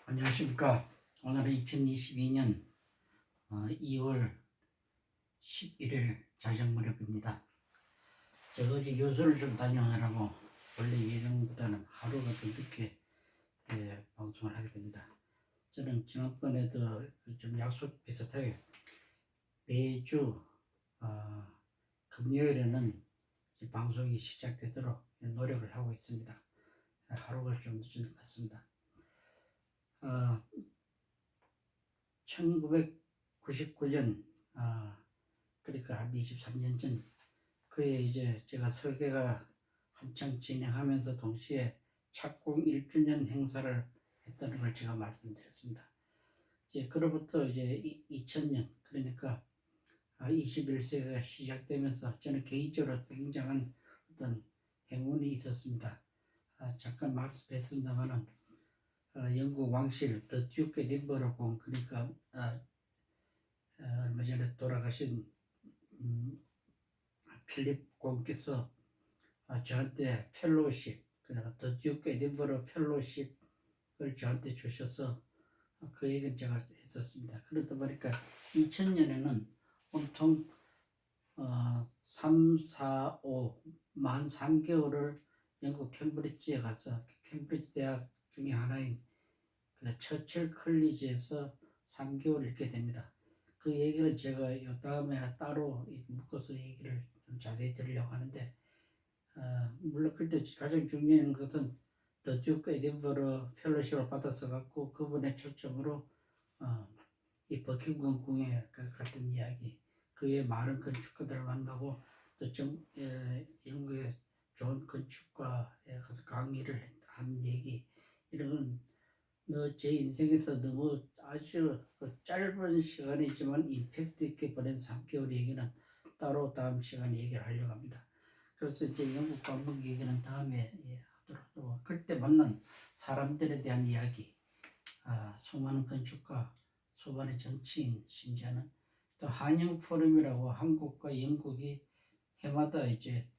안녕하십니까. 오늘은 2022년 2월 11일 자정 무렵입니다. 제가 어제 요술을 좀 다녀오느라고 원래 예정보다는 하루가 더 늦게 방송을 하게 됩니다. 저는 지난번에도 좀 약속 비슷하게 매주 금요일에는 방송이 시작되도록 노력을 하고 있습니다. 하루가 좀 늦은 것 같습니다. 1999년, 그러니까 한 23년 전, 그에 이제 제가 설계가 한창 진행하면서 동시에 착공 1주년 행사를 했다는 걸 제가 말씀드렸습니다. 이제 그로부터 이제 2000년, 그러니까 21세기가 시작되면서 저는 개인적으로 굉장한 어떤 행운이 있었습니다. 잠깐 말씀했습니다만은 영국 왕실 더 듀크 에딘버러 공, 그러니까 얼마 전에 돌아가신 필립 공께서 저한테 펠로우십, 그러니까 더 듀크 에딘버러 펠로우십을 저한테 주셔서 그 얘기는 제가 했었습니다. 그러다 보니까 2000년에는 온통 3, 4, 5, 만 3개월을 영국 캠브리지에 가서 캠브리지 대학 중에 하나인 그 처칠 컬리지에서 3개월 읽게 됩니다. 그 얘기를 제가 이 다음에 따로 묶어서 얘기를 좀 자세히 드리려고 하는데, 물론 그때 가장 중요한 것은 더 듀크 에딘버러 펠로십을 받아서 갖고 그분의 초청으로 이 버킹엄 궁에 갔던 이야기, 그의 많은 건축가들을 만나고 또 영국의 좋은 건축가에 가서 강의를 한 얘기, 이런 제 인생에서 너무 아주 짧은 시간이지만 임팩트 있게 보낸 3개월 얘기는 따로 다음 시간에 얘기를 하려고 합니다. 그래서 이제 영국 방문 얘기는 다음에 하도록 하고, 그때 만난 사람들에 대한 이야기, 수많은 건축가, 수많은 정치인, 심지어는 또 한영 포럼이라고 한국과 영국이 해마다 이제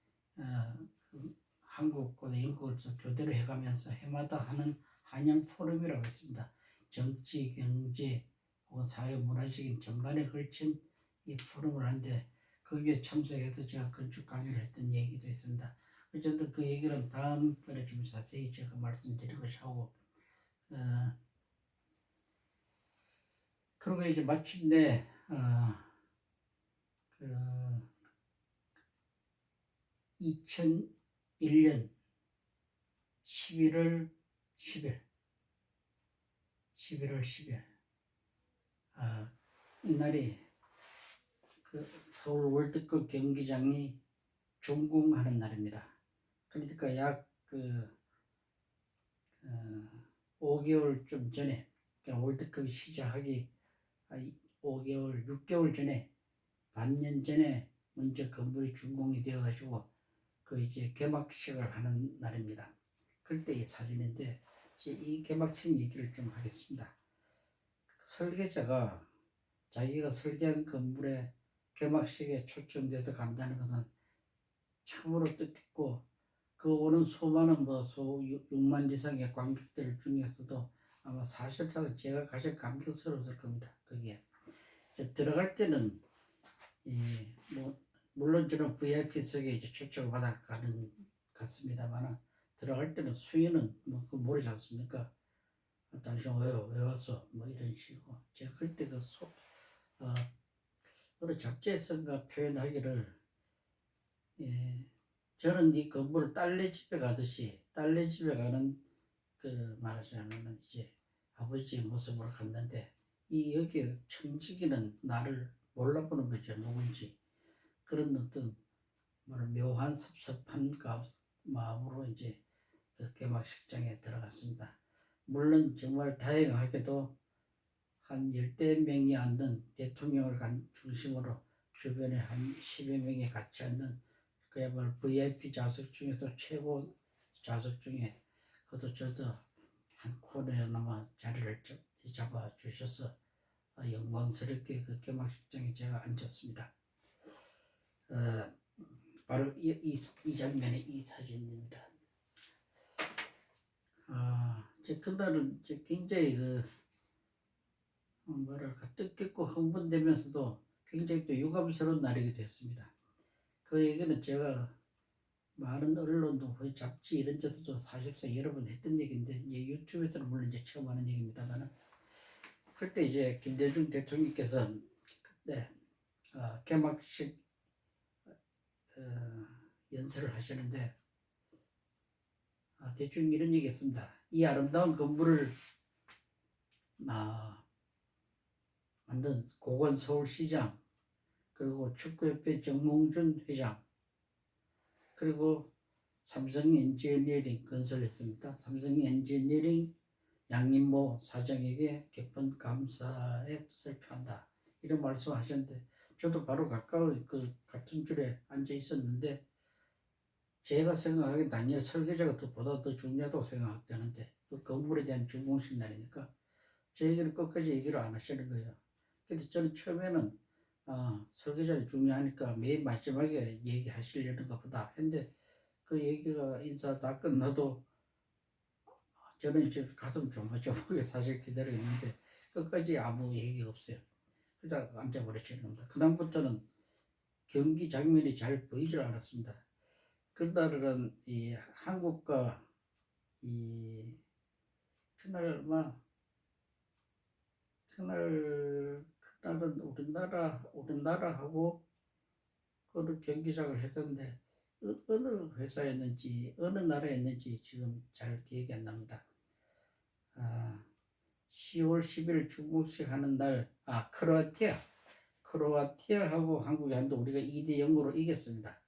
한국과 영국에서 교대를 해가면서 해마다 하는 한영 포럼이라고 있습니다. 정치, 경제 혹은 사회, 문화적인 전반에 걸친 이 포럼을 하는데 거기에 참석해서 제가 건축 강의를 했던 얘기도 있습니다. 어쨌든 그 얘기는 다음번에 좀 자세히 제가 말씀드리고 하고, 그리고 이제 마침내 그 2001년 11월 10일 11월 10일 이날이 그 서울 월드컵 경기장이 준공하는 날입니다. 그러니까 약 5개월쯤 전에, 그러니까 월드컵이 시작하기 5개월, 6개월 전에, 반년 전에 먼저 건물이 준공이 되어가지고 그 이제 개막식을 하는 날입니다. 그때 이 사진인데, 이 개막식 얘기를 좀 하겠습니다. 설계자가 자기가 설계한 건물에 개막식에 초청돼서 간다는 것은 참으로 뜻깊고, 그 오는 수많은 6만 이상의 관객들 중에서도 아마 사실상 제가 가장 감격스러웠을 겁니다. 거기에 들어갈 때는 물론 저는 VIP석에 이제 초청을 받아 가는 같습니다만, 들어갈 때는 수위는 그 모르지 않습니까? 당신 왜 왔어? 이런 식으로 제가 그때 어느 잡지에서인가 표현하기를, 저는 이 건물을 딸네 집에 가듯이, 딸네 집에 가는 말하자면 이제 아버지의 모습으로 갔는데, 여기 청지기는 나를 몰라보는 거죠. 누군지. 그런 어떤 묘한 섭섭한 마음으로 이제 그 개막식장에 들어갔습니다. 물론 정말 다행하게도 한 10대 명이 앉는, 대통령을 중심으로 주변에 한 10여 명이 같이 앉는 그야말로 VIP 좌석 중에서 최고 좌석 중에, 그것도 저도 한 코너에나마 자리를 잡아 주셔서 영광스럽게 그 개막식장에 제가 앉았습니다. 바로 이 장면의 이 사진입니다. 이제 그날은 이제 굉장히 뭐랄까 뜻깊고 흥분되면서도 굉장히 또 유감스러운 날이기도 했습니다. 그 얘기는 제가 많은 언론도 거의 잡지 이런 데서도 사실상 여러 번 했던 얘기인데 이제 유튜브에서는 물론 이제 처음 하는 얘기입니다만은 그때 이제 김대중 대통령께서 그때 개막식 연설을 하시는데 대충 이런 얘기했습니다. 이 아름다운 건물을 만든 고건 서울시장 그리고 축구협회 정몽준 회장 그리고 삼성 엔지니어링 건설했습니다. 삼성 엔지니어링 양림모 사장에게 깊은 감사의 뜻을 표한다. 이런 말씀하셨는데 저도 바로 가까운 그 같은 줄에 앉아 있었는데 제가 생각하기엔 당연히 설계자가 보다 더 중요하다고 생각되는데 그 건물에 대한 준공식 날이니까 제 얘기를 끝까지 얘기를 안 하시는 거예요. 근데 저는 처음에는 설계자가 중요하니까 맨 마지막에 얘기하시려는가 보다 했는데 그 얘기가 인사 다 끝나도 저는 이제 가슴 조마조마하게 사실 기다리고 있는데 끝까지 아무 얘기가 없어요. 그냥 앉아버리시는 겁니다. 그다음부터는 경기 장면이 잘 보이질 않았습니다. 그날은 이 한국과 이 그날은 우리나라하고 그 경기장을 했던데 어느 회사였는지 어느 나라였는지 지금 잘 기억이 안 납니다. 10월 10일 중국식 하는 날 크로아티아하고 한국이 한데 우리가 2대 0으로 이겼습니다.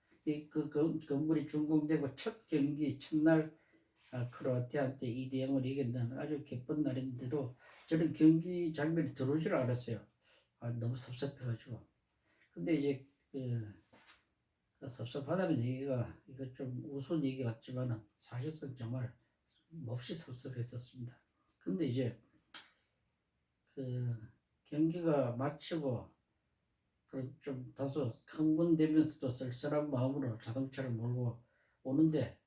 그 건물이 준공되고 첫 경기 첫날 크로아티아한테 2대 0으로 이겼다는 아주 기쁜 날인데도 저는 경기 장면이 들어오질 않았어요. 너무 섭섭해가지고. 근데 이제 그 섭섭하다는 얘기가 이거 좀 우스운 얘기 같지만은 사실상 정말 몹시 섭섭했었습니다. 근데 이제 그 경기가 마치고 좀 다소 흥분되면서도 쓸쓸한 마음으로 자동차를 몰고 오는데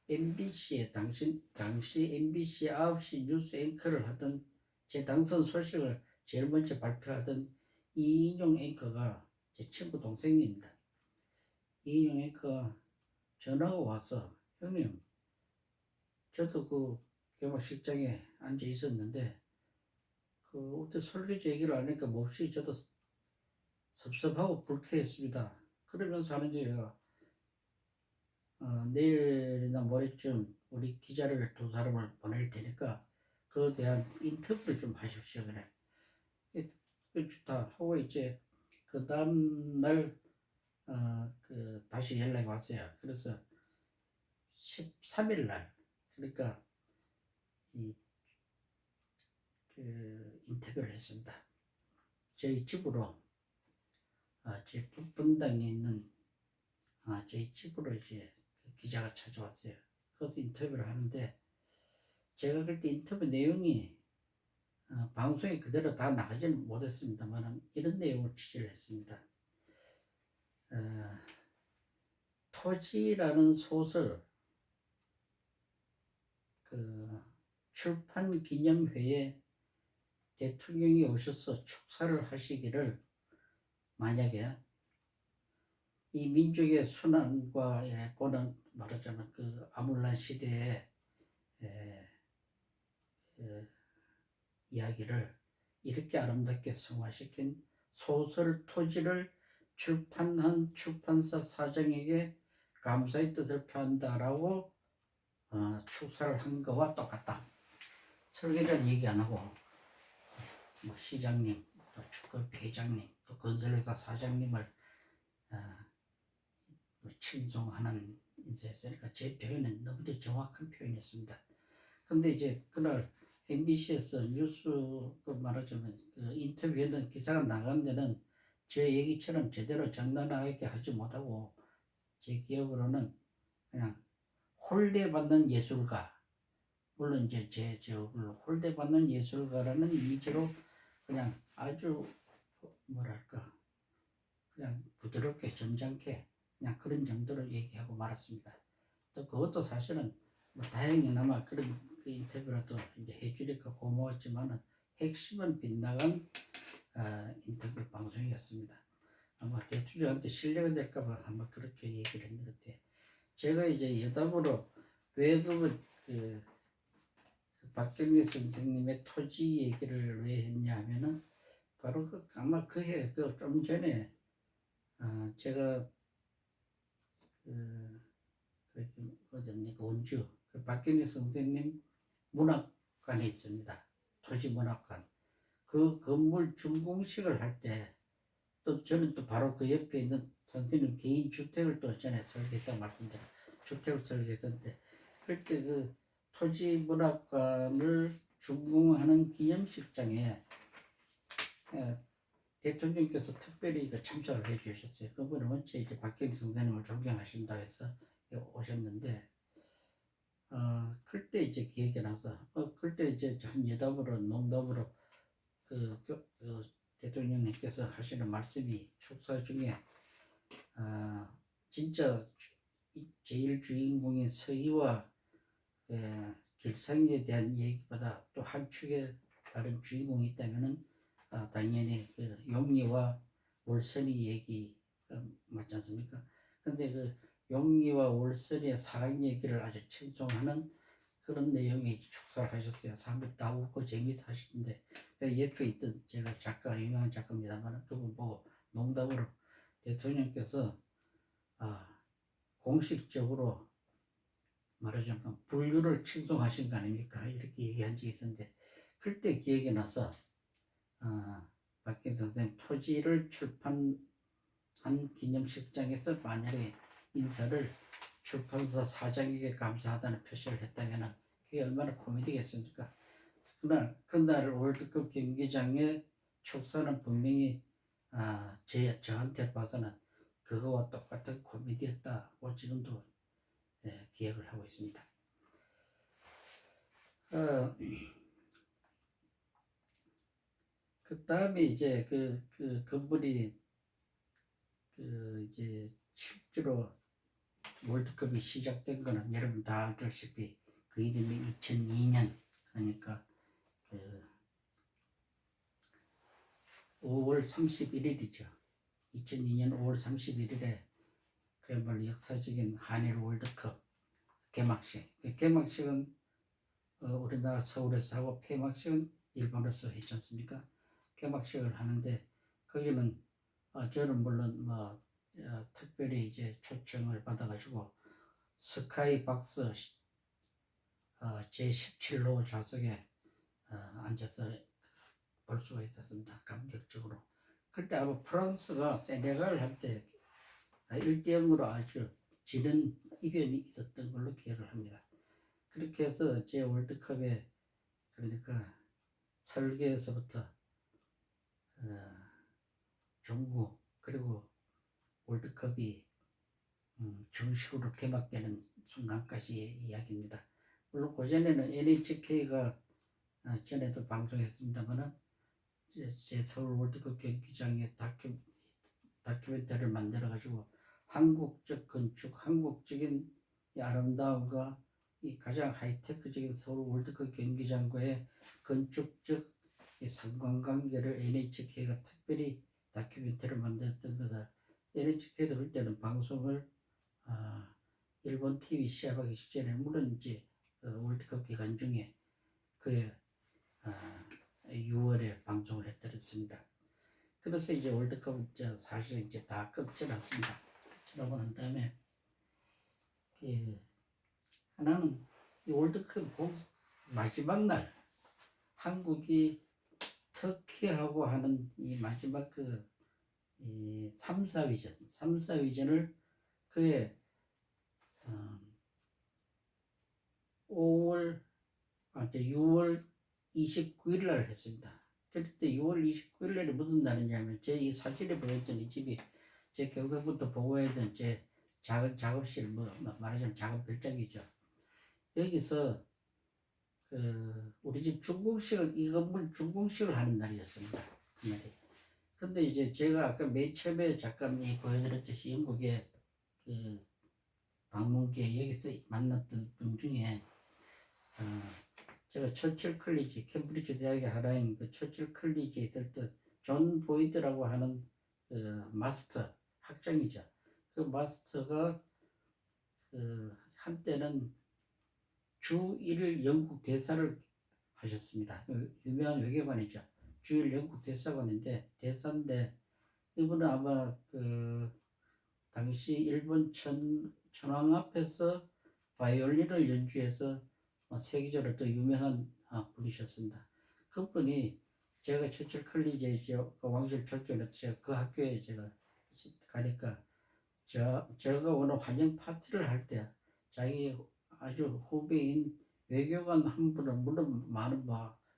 MBC에 당시 MBC 9시 뉴스 앵커를 하던 제 당선 소식을 제일 먼저 발표하던 이인용 앵커가 제 친구 동생입니다. 이인용 앵커가 전화가 와서 형님 저도 그 개막식장에 앉아 있었는데 어때 설계지 얘기를 안 하니까 몹시 저도 섭섭하고 불쾌했습니다. 그러면서 하는 얘기가 내일이나 모레쯤 우리 기자를 두 사람을 보낼 테니까 그에 대한 인터뷰를 좀 하십시오. 그래. 좋다 하고 이제 그 다음날 다시 연락이 왔어요. 그래서 13일 날 그러니까 인터뷰를 했습니다. 저희 집으로 제 분당에 있는 저희 집으로 이제 기자가 찾아왔어요. 그래서 인터뷰를 하는데 제가 그때 인터뷰 내용이 방송에 그대로 다 나가지는 못했습니다만 이런 내용을 취재를 했습니다. 토지라는 소설 출판 기념회에 대통령이 오셔서 축사를 하시기를 만약에 이 민족의 순환과 고난 말하자면 그 아물란 시대의 이야기를 이렇게 아름답게 성화시킨 소설 토지를 출판한 출판사 사장에게 감사의 뜻을 표한다라고 축사를 한 거와 똑같다. 설계자는 얘기 안 하고 뭐 시장님, 또 축구협회 회장님, 또 건설회사 사장님을 칭송하는 인사였으니까 제 표현은 너무도 정확한 표현이었습니다. 근데 이제 그날 MBC에서 뉴스 말하자면 인터뷰했던 기사가 나간 데는 제 얘기처럼 제대로 장난하게 하지 못하고 제 기억으로는 그냥 홀대받는 예술가, 물론 이제 제 얼굴로 홀대받는 예술가라는 이미지로 그냥 아주 뭐랄까 그냥 부드럽게 점잖게 그냥 그런 정도로 얘기하고 말았습니다. 또 그것도 사실은 다행히나마 그런 그 인터뷰라도 이제 해주니까 고마웠지만은 핵심은 빗나간 인터뷰 방송이었습니다. 아마 대통령한테 신뢰가 될까봐 아마 그렇게 얘기를 했는 것 같아요. 제가 이제 여담으로 왜 그 박경리 선생님의 토지 얘기를 왜 했냐 하면은 바로 아마 그해 좀 전에 제가 어딥니까 원주 박경리 선생님 문학관에 있습니다. 토지문학관. 그 건물 준공식을 할 때 또 저는 또 바로 그 옆에 있는 선생님 개인 주택을 또 전에 설계했다고 말씀드렸어요. 주택을 설계했는데 그때 그 토지문학관을 준공하는 기념식장에 대통령께서 특별히 참석을 해 주셨어요. 그분은 원체 이제 박경리 선생님을 존경하신다 해서 오셨는데 그때 이제 기억이 나서 그때 이제 한 여담으로 농담으로 그 대통령님께서 하시는 말씀이 축사 중에 진짜 제일 주인공인 서희와 길상에 대한 얘기보다 또 한 축에 다른 주인공이 있다면은 당연히 그 용리와 월선이 얘기 맞지 않습니까? 근데 그 용리와 월선의 사랑 얘기를 아주 칭송하는 그런 내용의 축사를 하셨어요. 사람들이 다 웃고 재미있어 하시는데 그 옆에 있던 제가 작가 유명한 작가입니다만 그분 보고 농담으로 대통령께서 공식적으로 말하자면 분류를 칭송하신 거 아닙니까? 이렇게 얘기한 적이 있었는데 그때 기억이 나서 박경 선생님 토지를 출판한 기념식장에서 만약에 인사를 출판사 사장에게 감사하다는 표시를 했다면 그게 얼마나 코미디겠습니까? 그날 월드컵 경기장에 축사는 분명히 저한테 봐서는 그거와 똑같은 코미디였다고 지금도 기억을 하고 있습니다. 그 다음에 이제 그 건물이 이제 실제로 월드컵이 시작된 거는 여러분 다 알다시피 그 이름이 2002년 그러니까 5월 31일이죠. 2002년 5월 31일에 그야말로 역사적인 한일 월드컵 개막식. 그 개막식은 우리나라 서울에서 하고 폐막식은 일본에서 했지 않습니까? 개막식을 하는데 거기는 저는 물론 특별히 이제 초청을 받아가지고 스카이박스 제17호 좌석에 앉아서 볼 수가 있었습니다. 감격적으로. 그때 아마 프랑스가 세네갈 할 때 1대0으로 아주 지는 이변이 있었던 걸로 기억을 합니다. 그렇게 해서 제 월드컵에 그러니까 설계에서부터 종구 그리고 월드컵이 정식으로 개막되는 순간까지의 이야기입니다. 물론 그전에는 NHK가 전에도 방송했습니다만 제 서울 월드컵 경기장에 다큐멘터리를 만들어가지고 한국적 건축, 한국적인 이 아름다움과 이 가장 하이테크적인 서울 월드컵 경기장과의 건축적 상관관계를 NHK가 특별히 다큐멘터리를 만들었던 거다. NHK도 그때는 방송을 일본 TV 시합하기 직전에 물론 이제 월드컵 기간 중에 그의 6월에 방송을 했더랬습니다. 그래서 이제 월드컵 사실 이제 다 끝져놨습니다. 끝져나고 난 다음에 하나는 이 월드컵 마지막 날 한국이 터키하고 하는 이 마지막 이 3, 4위전을 그의 6월 29일 날 했습니다. 그때 6월 29일 날이 무슨 날이냐면 제 이 사진에 보였던 이 집이 제 경서부터 보고했던 제 작은 작업실 말하자면 작은 별장이죠. 여기서 우리 집 준공식을 이 건물 준공식을 하는 날이었습니다. 그날이. 근데 이제 제가 아까 맨 처음에 잠깐 보여드렸듯이 영국의 방문기에 여기서 만났던 분 중에 제가 처칠 컬리지, 캠브리지 대학의 하나인 그 처칠 컬리지에 있을 때 존 보이드라고 하는 그 마스터 학장이죠. 그 마스터가 그 한때는 주 1일 영국 대사를 하셨습니다. 그 유명한 외교관이죠. 주 1일 영국 대사인데 이분은 아마 그 당시 일본 천황 앞에서 바이올린을 연주해서 세계적으로 또 유명한 분이셨습니다. 그분이 제가 처칠 컬리지에 왕실 졸전에서 제가 그 학교에 제가 가니까 제가 오늘 환영 파티를 할 때 자기 아주 후배인 외교관 한 분을 물론 많은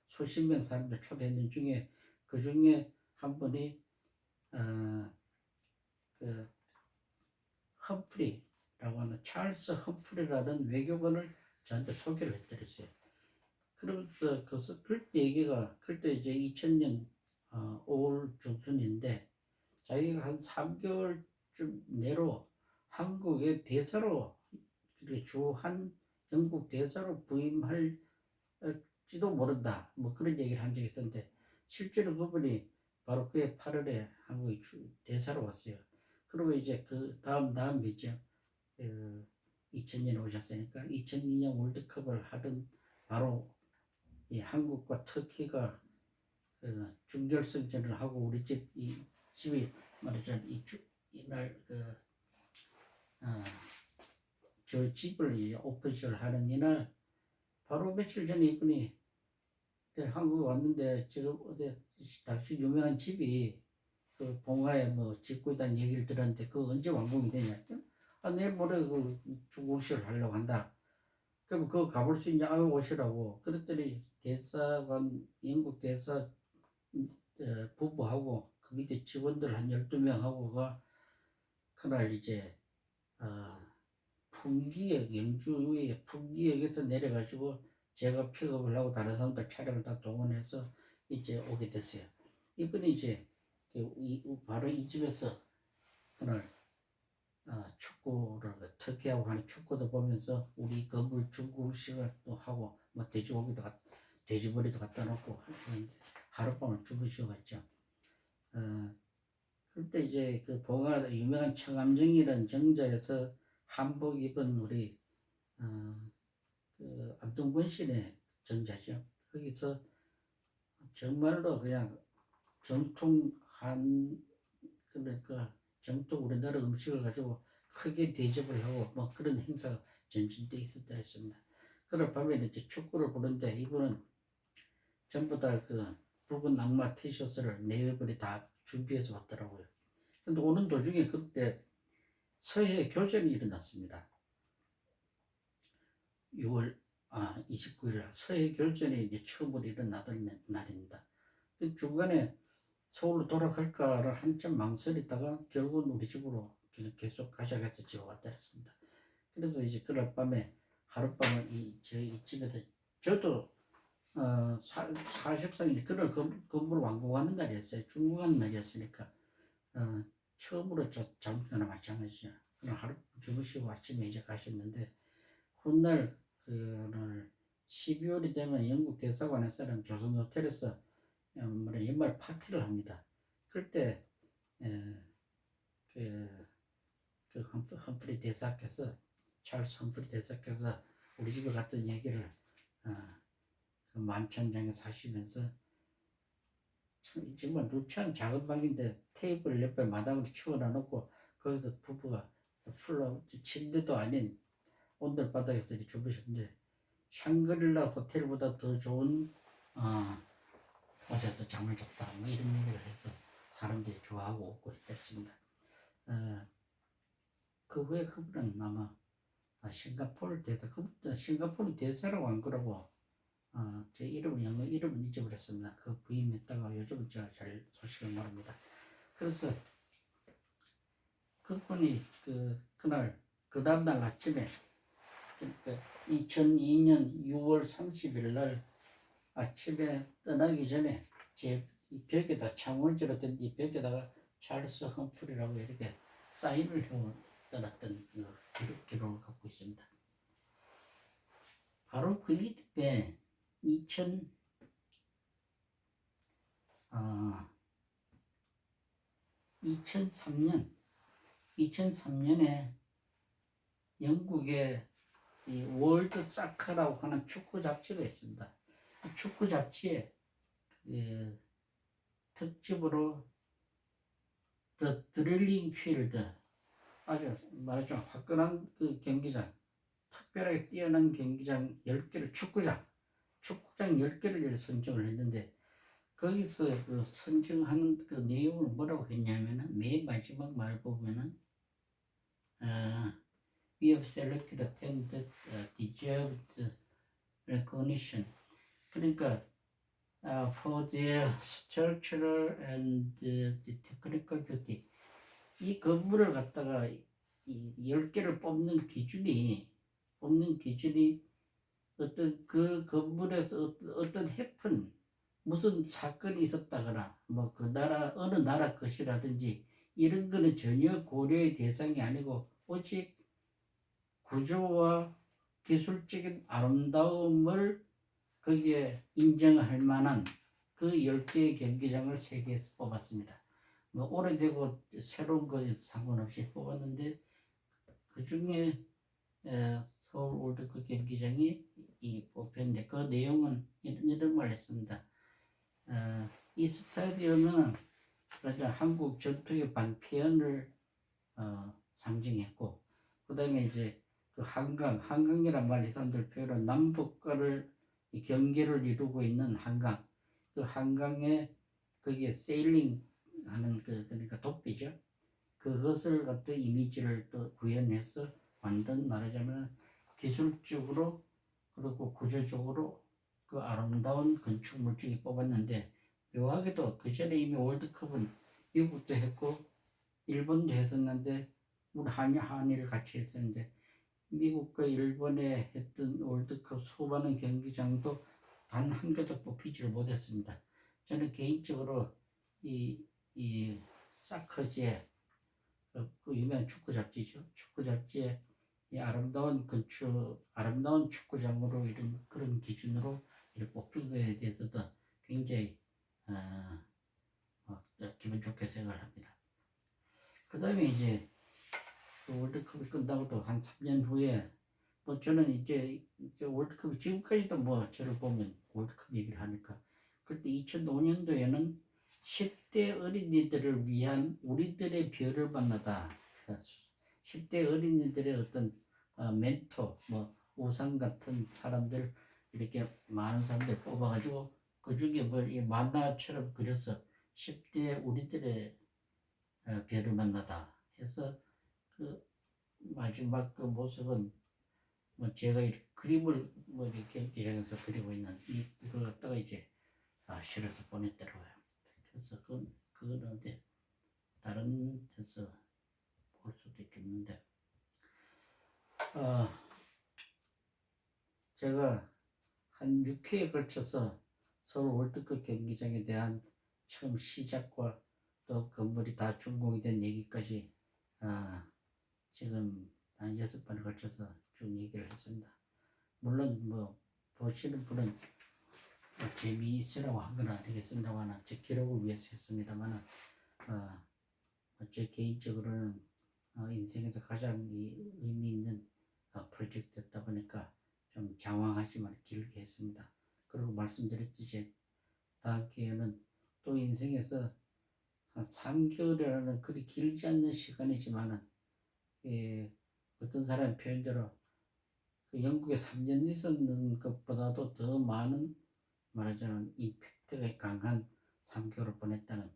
수십 명 사람들 초대했는 중에 그 중에 한 분이 그 험프리라고 하는 찰스 험프리라는 외교관을 저한테 소개를 해드렸어요. 그러면서 그때 얘기가 그때 이제 2000년 5월 중순인데 자기가 한 3개월쯤 내로 한국의 대사로 주한 영국 대사로 부임할지도 모른다. 뭐 그런 얘기를 한 적이 있었는데 실제로 그분이 바로 그해 8월에 한국에 대사로 왔어요. 그리고 이제 그 다음이죠. 2000년에 오셨으니까 2002년 월드컵을 하던 바로 이 한국과 터키가 그 준결승전을 하고 우리 집이 말하자면 이날 저 집을 오픈식을 하는 이날 바로 며칠 전에 이분이 한국에 왔는데 지금 어디 당시 유명한 집이 그 봉화에 뭐 짓고 있다는 얘기를 들었는데 그 언제 완공이 되냐? 내일 모레 그 중공식을 하려고 한다. 그럼 그거 가볼 수 있냐? 오시라고. 그랬더니 영국 대사 부부하고 그 밑에 직원들 한 12명하고가 그날 이제 영주의 풍기역에서 내려가지고 제가 픽업을 하고 다른 사람들 차량을 다 동원해서 이제 오게 됐어요. 이분이 이제 바로 이 집에서 그날 축구를 터키하고 하는 축구도 보면서 우리 건물 중국식을 또 하고 뭐 돼지머리도 갖다 놓고 하룻밤을 주무시고 갔죠. 그때 이제 그 봉화 유명한 청암정이라는 정자에서 한복 입은 우리 그 안동권 시내 정자죠. 거기서 정말로 그냥 그러니까 정통 우리나라 음식을 가지고 크게 대접을 하고 뭐 그런 행사가 점심 때 있었다 했습니다. 그날 밤에 이제 축구를 보는데 이분은 전부 다 그 붉은 악마 티셔츠를 네이버리 다 준비해서 왔더라고요. 근데 오는 도중에 그때 서해 교전이 일어났습니다. 6월 29일 서해 교전이 이제 처음으로 일어나던 날입니다. 그 중간에 서울로 돌아갈까를 한참 망설이다가 결국은 우리 집으로 계속 가져가서 집에 왔다 했습니다. 그래서 이제 그날 밤에 하룻밤을 저희 집에서 저도 사실상 이제 그날 건물을 완공하는 날이었어요. 준공하는 날이었으니까 처음으로 잠거나 마찬가지죠. 그날 하루 주무시고 아침에 이제 가셨는데 훗날 그날 12월이 되면 영국 대사관에서는 조선 호텔에서 연말 파티를 합니다. 그때 험프리 대사께서 찰스 험프리 대사께서 우리 집에 갔던 얘기를 그 만찬장에서 하시면서 정말 누추한 작은 방인데 테이블을 옆에 마당으로 치워놔놓고 거기서 부부가 풀로 침대도 아닌 온돌바닥에서 주무셨는데 샹그릴라 호텔보다 더 좋은 곳에서 잠을 잤다 뭐 이런 얘기를 해서 사람들이 좋아하고 웃고 했습니다. 그 후에 그분은 아마 싱가포르 대사, 그분도 싱가포르 대사라고 한 거라고 제 영어 이름은 잊어버렸습니다. 그 부임했다가 요즘은 제가 잘 소식을 모릅니다. 그래서 그분이 그날 그 다음날 아침에 2002년 6월 30일 날 아침에 떠나기 전에 제 벽에다 창문지로 된 이 벽에다가 찰스 험프리라고 이렇게 사인을 하고 떠났던 기록을 갖고 있습니다. 바로 그 이때 2003년에 영국의 이 월드 사커라고 하는 축구 잡지가 있습니다. 축구 잡지에 특집으로 The Drilling Field, 아주 말하자면 화끈한 그 경기장, 특별하게 뛰어난 경기장 10개를 축구장 10개를 선정을 했는데, 거기서 그 선정하는 그 내용을 뭐라고 했냐면은 맨 마지막 말 보면은 We have selected 10 that deserved recognition. 그러니까 for their structural and the technical beauty. 이 건물을 갖다가 이 10개를 뽑는 기준이 어떤 그 건물에서 어떤 해픈 무슨 사건이 있었다거나 뭐 그 나라 어느 나라 것이라든지 이런 거는 전혀 고려의 대상이 아니고 오직 구조와 기술적인 아름다움을 거기에 인정할 만한 그 10개의 경기장을 세계에서 뽑았습니다. 뭐 오래되고 새로운 거에 상관없이 뽑았는데, 그 중에 서울 월드컵 경기장이 이 뽑혔는데, 그 내용은 이런 말 했습니다. 이 스타디움은 한국 전통의 반피연을 상징했고, 그 다음에 이제 그 한강이란 말이 사람들 표현은 남북과를 경계를 이루고 있는 한강, 그 한강에 거기에 세일링 하는 그러니까 도피죠. 그것을 어떤 이미지를 또 구현해서 완전 말하자면 기술적으로 그리고 구조적으로 그 아름다운 건축 물질이 뽑았는데, 묘하게도 그 전에 이미 월드컵은 미국도 했고 일본도 했었는데, 우리 한일을 같이 했었는데, 미국과 일본에 했던 월드컵 수많은 경기장도 단 한 개도 뽑히지를 못했습니다. 저는 개인적으로 이 사커지에 그 유명한 축구 잡지죠. 축구 잡지에 이 아름다운 축구장으로 이런 그런 기준으로 이렇게 뽑힌 거에 대해서도 굉장히 기분 좋게 생각을 합니다. 그 다음에 이제 그 월드컵이 끝나고도 한 3년 후에 뭐 저는 이제 월드컵이 지금까지도 뭐 저를 보면 월드컵 얘기를 하니까, 그때 2005년도에는 10대 어린이들을 위한 우리들의 별을 만나다, 10대 어린이들의 어떤 멘토, 뭐 우상 같은 사람들, 이렇게 많은 사람들 뽑아가지고 그 중에 뭐 만화처럼 그려서 10대 우리들의 별을 만나다 해서 그 마지막 그 모습은 뭐 제가 이렇게 그림을 뭐 이렇게 기장에서 그리고 있는 이걸 갖다가 이제 실어서 보냈더라고요. 그래서 그거는 어디 다른 데서 볼 수도 있겠는데, 제가 한 6회에 걸쳐서 서울 월드컵 경기장에 대한 처음 시작과 또 건물이 다 준공이 된 얘기까지 지금 한 6번에 걸쳐서 쭉 얘기를 했습니다. 물론 뭐 보시는 분은 뭐 재미있으라고 한 건 아니겠습니다만, 제 기록을 위해서 했습니다만, 제 개인적으로는 인생에서 가장 의미 있는 프로젝트였다 보니까 좀 장황하지만 길게 했습니다. 그리고 말씀드렸듯이 다음 기회는 또 인생에서 한 3개월이라는 그리 길지 않는 시간이지만은, 어떤 사람의 표현대로 그 영국에 3년 있었는 것보다도 더 많은 말하자면 임팩트가 강한 3개월을 보냈다는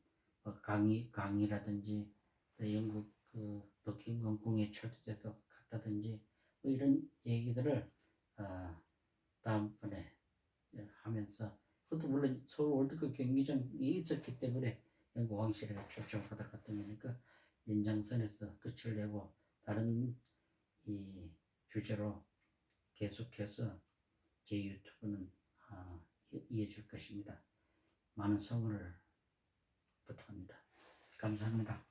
강의라든지, 또 영국 그 버킹엄 궁에 초대돼서 갔다든지 뭐 이런 얘기들을 다음번에 하면서, 그것도 물론 서울 월드컵 경기장이 있었기 때문에 영국 왕실에 초청받아 갔던 거니까 연장선에서 끝을 내고 다른 이 주제로 계속해서 제 유튜브는 이어질 것입니다. 많은 성원을 부탁합니다. 감사합니다.